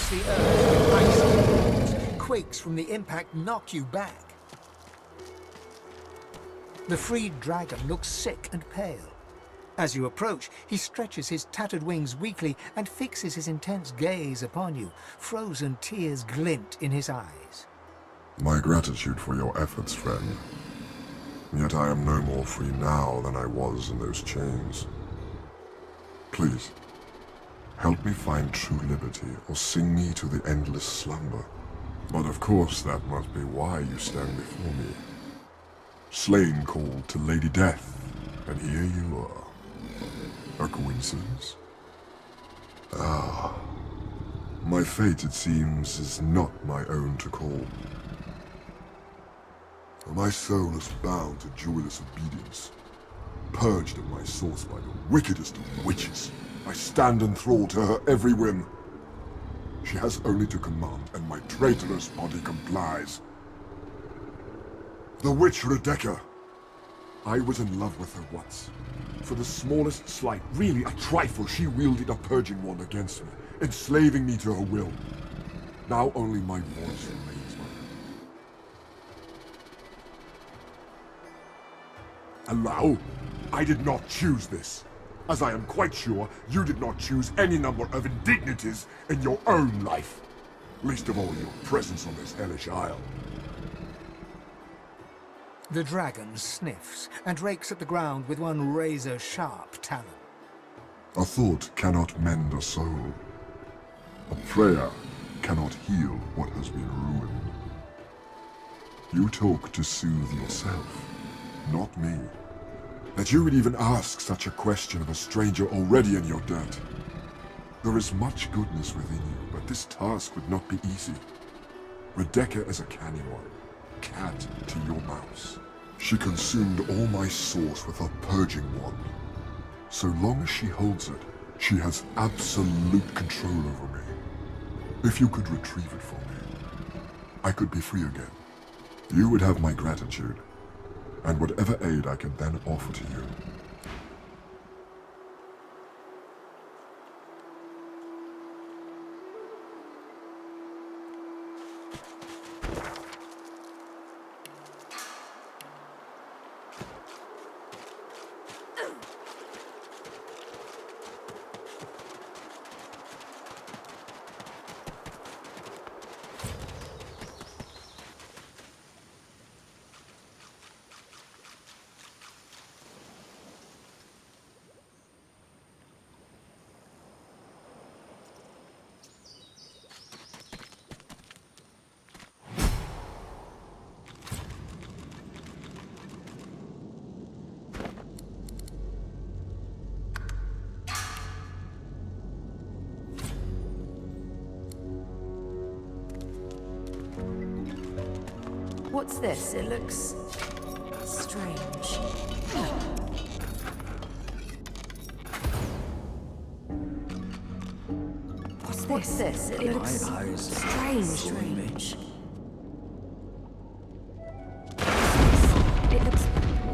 strikes the earth with icy blows. Quakes from the impact knock you back. The freed dragon looks sick and pale. As you approach, he stretches his tattered wings weakly and fixes his intense gaze upon you. Frozen tears glint in his eyes. My gratitude for your efforts, friend. Yet I am no more free now than I was in those chains. Please, help me find true liberty, or sing me to the endless slumber. But of course that must be why you stand before me. Slane called to Lady Death, and here you are. A coincidence? Ah. My fate, it seems, is not my own to call. My soul is bound to joyless obedience. Purged at my source by the wickedest of witches, I stand enthralled to her every whim. She has only to command, and my traitorous body complies. The witch Radeka. I was in love with her once. For the smallest slight, really a trifle, she wielded a purging wand against me, enslaving me to her will. Now only my voice remains mine. Allow? I did not choose this. As I am quite sure, you did not choose any number of indignities in your own life. Least of all your presence on this hellish isle. The dragon sniffs and rakes at the ground with one razor-sharp talon. A thought cannot mend a soul. A prayer cannot heal what has been ruined. You talk to soothe yourself, not me. That you would even ask such a question of a stranger already in your debt. There is much goodness within you, but this task would not be easy. Radeka is a canny one, cat to your mouse. She consumed all my source with her purging wand. So long as she holds it, she has absolute control over me. If you could retrieve it for me, I could be free again. You would have my gratitude, and whatever aid I can then offer to you. What's this? It looks strange. What's this? It looks strange. It looks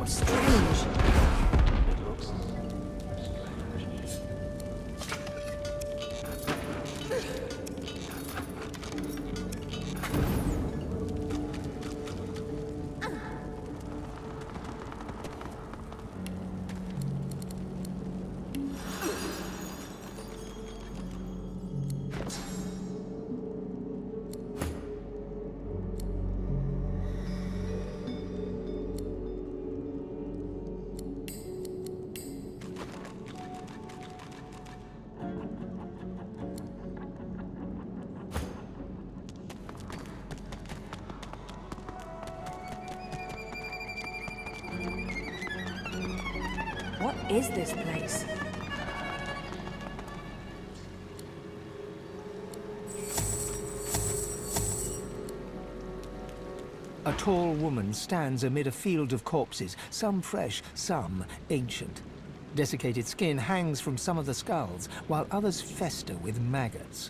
strange. What is this place? A tall woman stands amid a field of corpses, some fresh, some ancient. Desiccated skin hangs from some of the skulls, while others fester with maggots.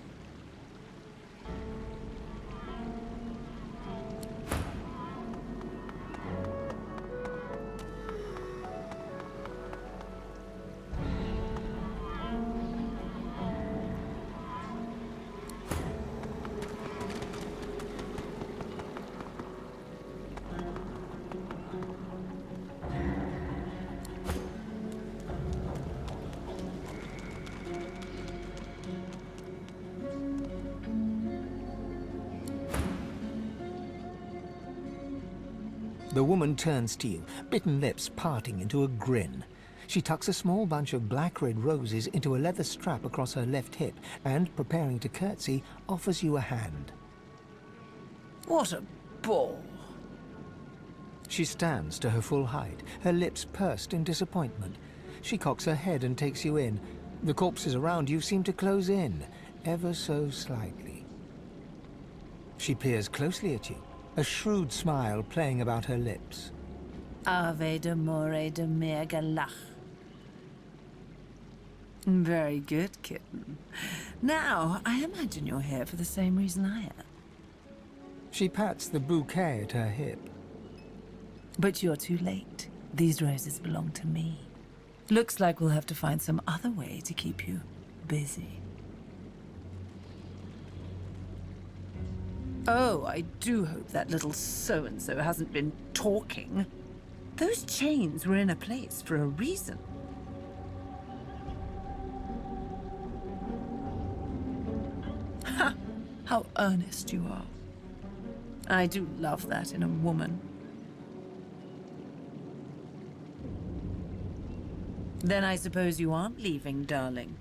The woman turns to you, bitten lips parting into a grin. She tucks a small bunch of black red roses into a leather strap across her left hip and, preparing to curtsy, offers you a hand. What a bore. She stands to her full height, her lips pursed in disappointment. She cocks her head and takes you in. The corpses around you seem to close in, ever so slightly. She peers closely at you, a shrewd smile playing about her lips. Ave de more de mergalach. Very good, kitten. Now, I imagine you're here for the same reason I am. She pats the bouquet at her hip. But you're too late. These roses belong to me. Looks like we'll have to find some other way to keep you busy. Oh, I do hope that little so-and-so hasn't been talking. Those chains were in a place for a reason. Ha! How earnest you are. I do love that in a woman. Then I suppose you aren't leaving, darling.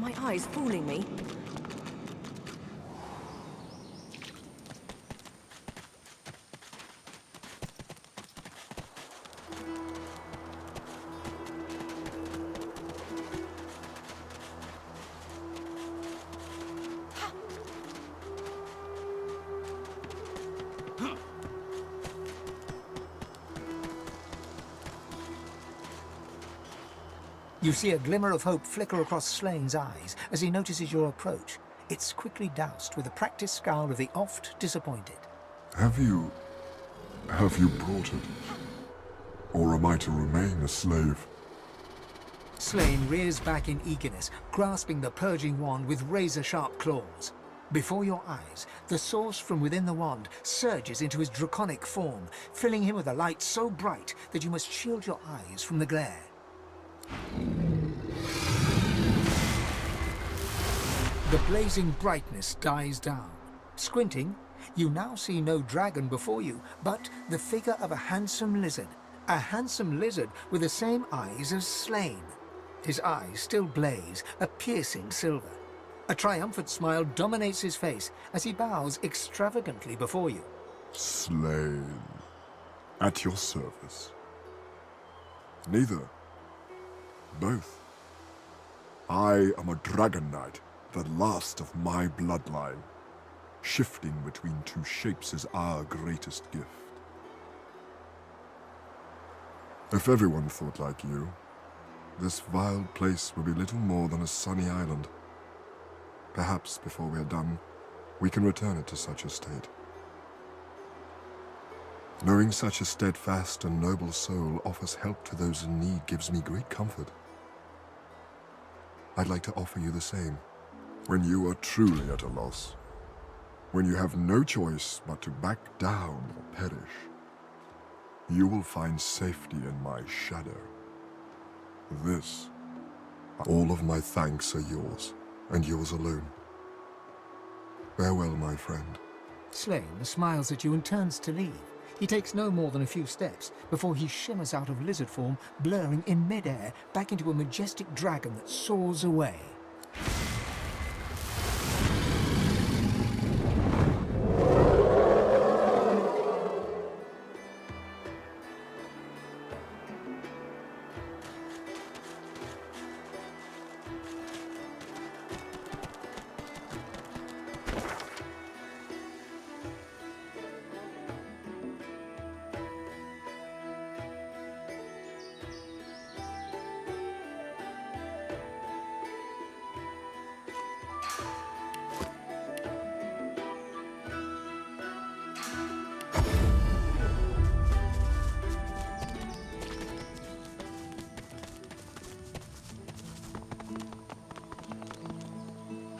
my eyes fooling me? You see a glimmer of hope flicker across Slane's eyes as he notices your approach. It's quickly doused with a practiced scowl of the oft disappointed. Have you brought it? Or am I to remain a slave? Slane rears back in eagerness, grasping the purging wand with razor-sharp claws. Before your eyes, the source from within the wand surges into his draconic form, filling him with a light so bright that you must shield your eyes from the glare. The blazing brightness dies down. Squinting, you now see no dragon before you, but the figure of a handsome lizard. A handsome lizard with the same eyes as Slane. His eyes still blaze, a piercing silver. A triumphant smile dominates his face as he bows extravagantly before you. Slane, at your service. Neither. Both. I am a dragon knight, the last of my bloodline. Shifting between two shapes is our greatest gift. If everyone thought like you, this vile place would be little more than a sunny island. Perhaps before we are done, we can return it to such a state. Knowing such a steadfast and noble soul offers help to those in need gives me great comfort. I'd like to offer you the same. When you are truly at a loss, when you have no choice but to back down or perish, you will find safety in my shadow. This, all of my thanks are yours, and yours alone. Farewell, my friend. Slane smiles at you and turns to leave. He takes no more than a few steps before he shimmers out of lizard form, blurring in midair back into a majestic dragon that soars away.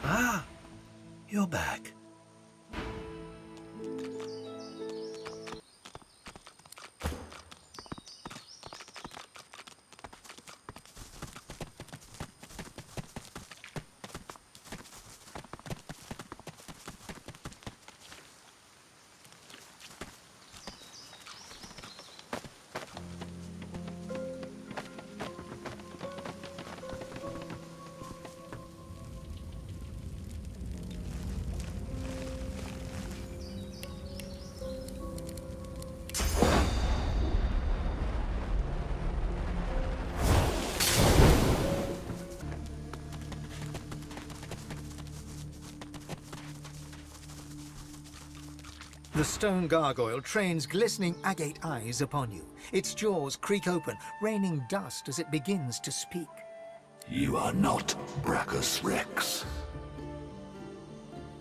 Ah, you're back. The stone gargoyle trains glistening agate eyes upon you. Its jaws creak open, raining dust as it begins to speak. You are not Braccus Rex.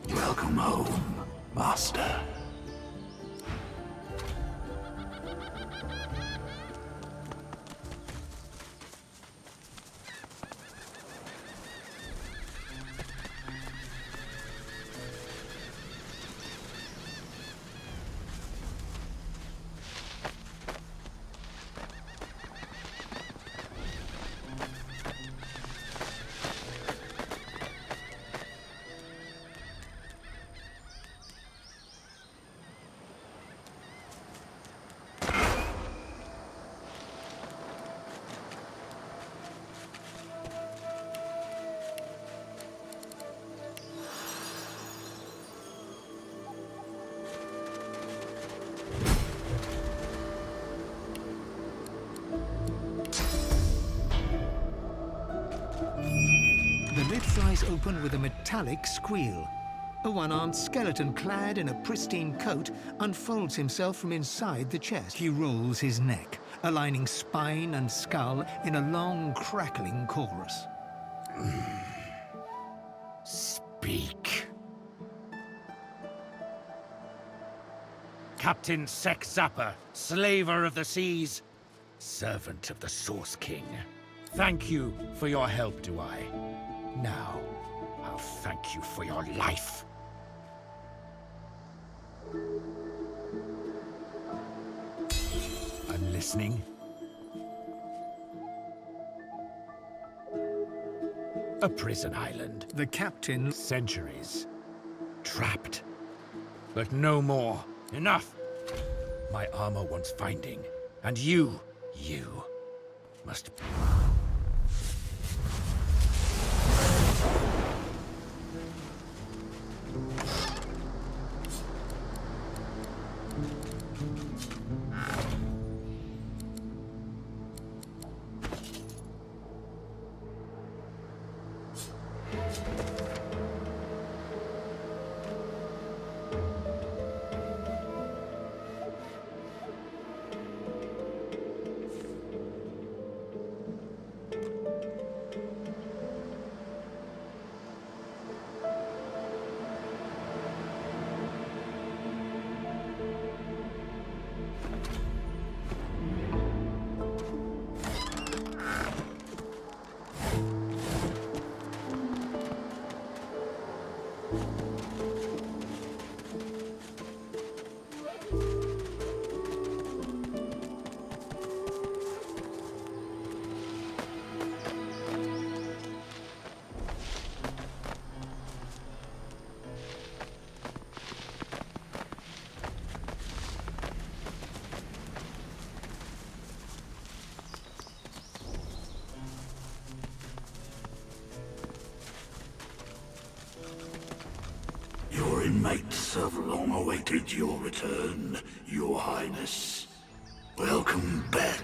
Welcome home, Master. swings open with a metallic squeal. A one-armed skeleton clad in a pristine coat unfolds himself from inside the chest. He rolls his neck, aligning spine and skull in a long, crackling chorus. Speak. Captain Sex Zapper, slaver of the seas, servant of the Source King. Thank you for your help, do I? Now, I'll thank you for your life. I'm listening. A prison island. The captain... Centuries. Trapped. But no more. Enough! My armor wants finding. And you must... Your inmates have long awaited your return, Your Highness. Welcome back.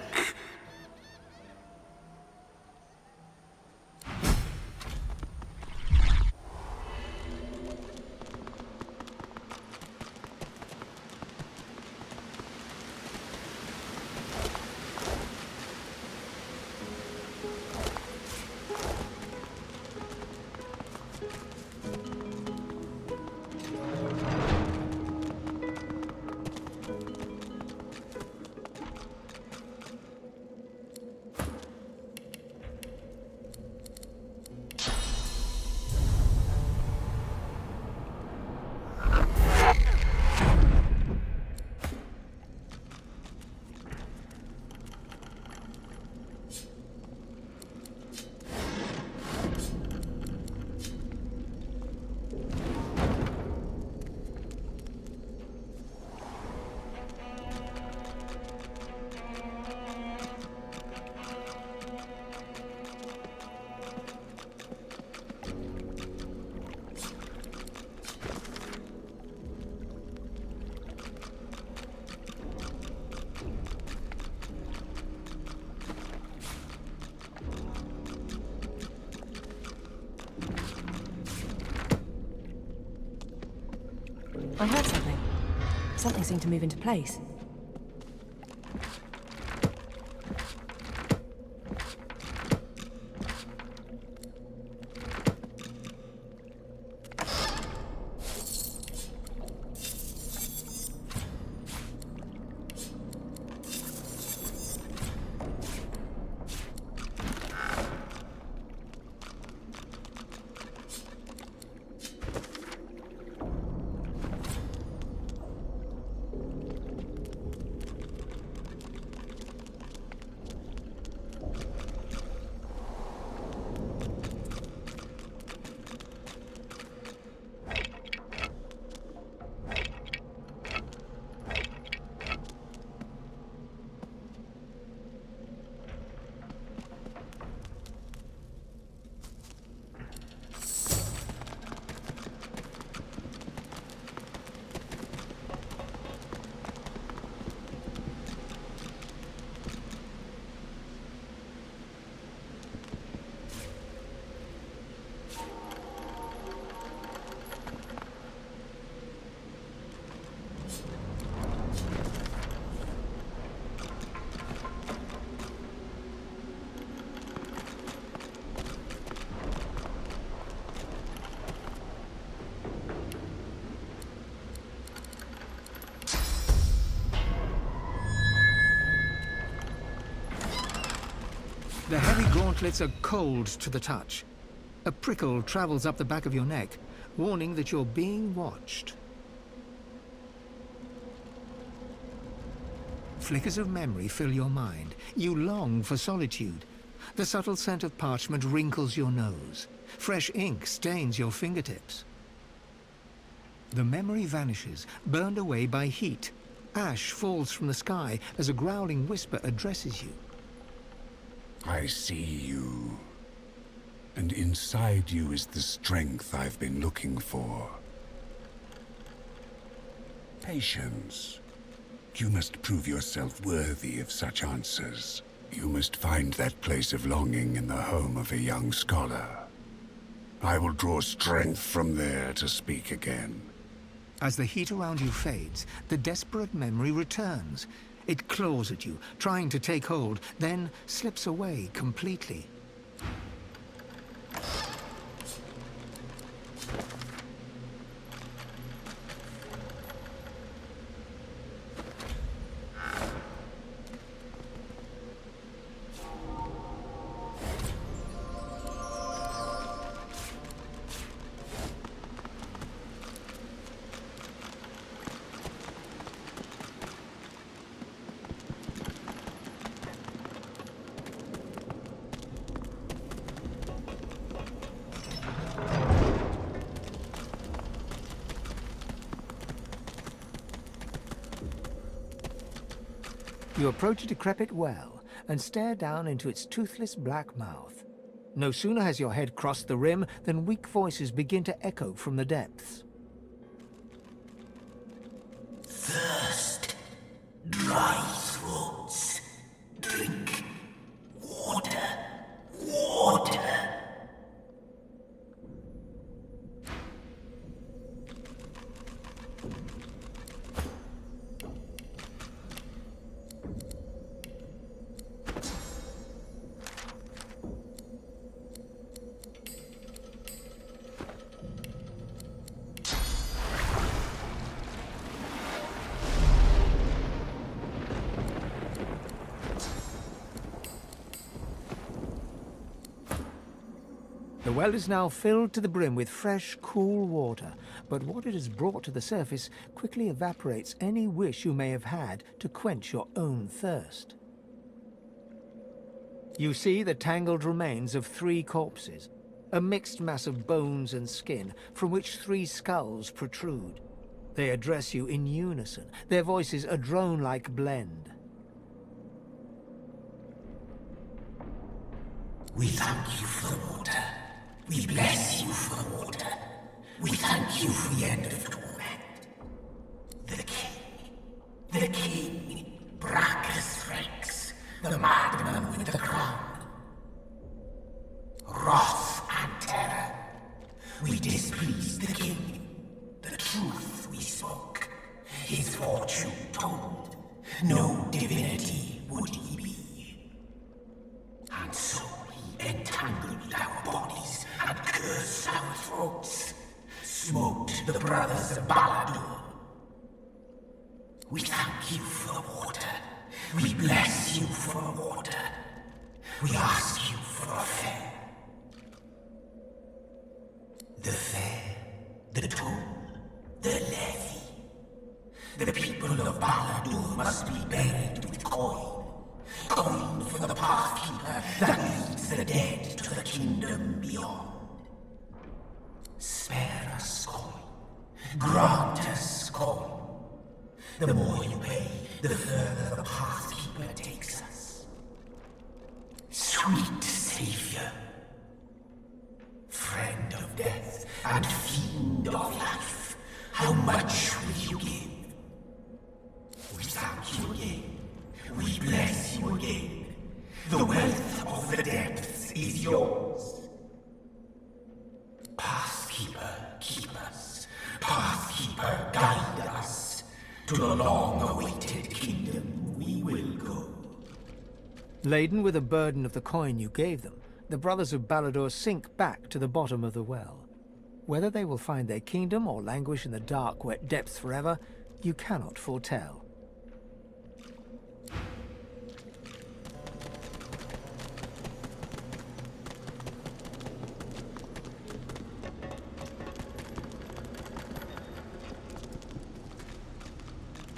I heard something. Something seemed to move into place. The heavy gauntlets are cold to the touch. A prickle travels up the back of your neck, warning that you're being watched. Flickers of memory fill your mind. You long for solitude. The subtle scent of parchment wrinkles your nose. Fresh ink stains your fingertips. The memory vanishes, burned away by heat. Ash falls from the sky as a growling whisper addresses you. I see you. And inside you is the strength I've been looking for. Patience. You must prove yourself worthy of such answers. You must find that place of longing in the home of a young scholar. I will draw strength from there to speak again. As the heat around you fades, the desperate memory returns. It claws at you, trying to take hold, then slips away completely. You approach a decrepit well and stare down into its toothless black mouth. No sooner has your head crossed the rim than weak voices begin to echo from the depths. Thirst, dry throats, drink, water, water. The well is now filled to the brim with fresh, cool water, but what it has brought to the surface quickly evaporates any wish you may have had to quench your own thirst. You see the tangled remains of 3 corpses, a mixed mass of bones and skin from which 3 skulls protrude. They address you in unison, their voices a drone-like blend. We thank you for the water. We bless you for the water. We thank you for the end of torment. The king, Braccus Rex, the madman with the crown. Wrath and terror. We displeased the king. The truth we spoke. His fortune told. No divinity would he be. And so he entangled our bodies and cursed our throats. Smoked the brothers of Baladur. We thank you for the water. We bless you for the water. We ask you for a fare. The fare, the toll, the levy. The people of Baladur must be buried with coin. Coin for the pathkeeper that leads the dead to the kingdom beyond. Spare us coin. Grant us coin. The more you pay, the further the pathkeeper takes us. Sweet savior, friend of death and fiend of life, how much will you give? We thank you again. We bless you again. The wealth of the depths is yours. Pathkeeper, keep us. Pathkeeper, guide us. To the long-awaited kingdom we will go. Laden with the burden of the coin you gave them, the brothers of Baladur sink back to the bottom of the well. Whether they will find their kingdom or languish in the dark, wet depths forever, you cannot foretell.